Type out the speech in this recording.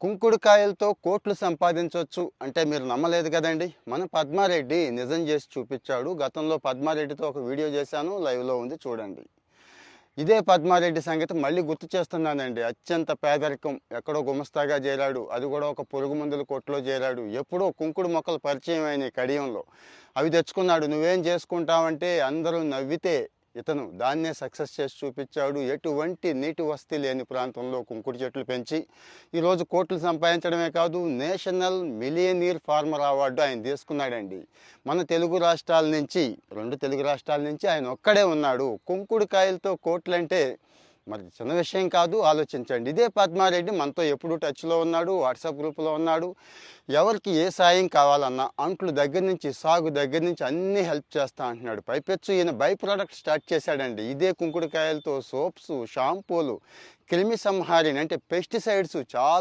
కుంకుడుకాయలతో కోట్లు సంపాదించొచ్చు అంటే మీరు నమ్మలేదు కదండి. మన పద్మారెడ్డి నిజం చేసి చూపించాడు. గతంలో పద్మారెడ్డితో ఒక వీడియో చేశాను, లైవ్లో ఉంది చూడండి. ఇదే పద్మారెడ్డి సంగతి మళ్ళీ గుర్తు చేస్తున్నానండి. అత్యంత పేదరికం, ఎక్కడో గుమస్తాగా చేరాడు, అది కూడా ఒక పురుగు మందుల కొట్లో చేరాడు. ఎప్పుడో కుంకుడు మొక్కలు పరిచయం అయినాయి కడియంలో, అవి తెచ్చుకున్నాడు. నువ్వేం చేసుకుంటావంటే అందరూ నవ్వితే ఇతను దాన్నే సక్సెస్ చేసి చూపించాడు. ఎటువంటి నీటి వసతి లేని ప్రాంతంలో కుంకుడు చెట్లు పెంచి ఈరోజు కోట్లు సంపాదించడమే కాదు, నేషనల్ మిలియనీర్ ఫార్మర్ అవార్డు ఆయన తీసుకున్నాడండి. మన తెలుగు రాష్ట్రాల నుంచి, రెండు తెలుగు రాష్ట్రాల నుంచి ఆయన ఒక్కడే ఉన్నాడు. కుంకుడుకాయలతో కోట్లంటే మరి చిన్న విషయం కాదు, ఆలోచించండి. ఇదే పద్మారెడ్డి మనతో ఎప్పుడు టచ్లో ఉన్నాడు, వాట్సాప్ గ్రూప్లో ఉన్నాడు. ఎవరికి ఏ సాయం కావాలన్నా అంట్లు దగ్గర నుంచి, సాగు దగ్గర నుంచి అన్నీ హెల్ప్ చేస్తా అంటున్నాడు. పైపెచ్చు ఈయన బై ప్రోడక్ట్ స్టార్ట్ చేశాడండి. ఇదే కుంకుడుకాయలతో సోప్స్, షాంపూలు, క్రిమి సంహారిణి అంటే పెస్టిసైడ్స్ చాలా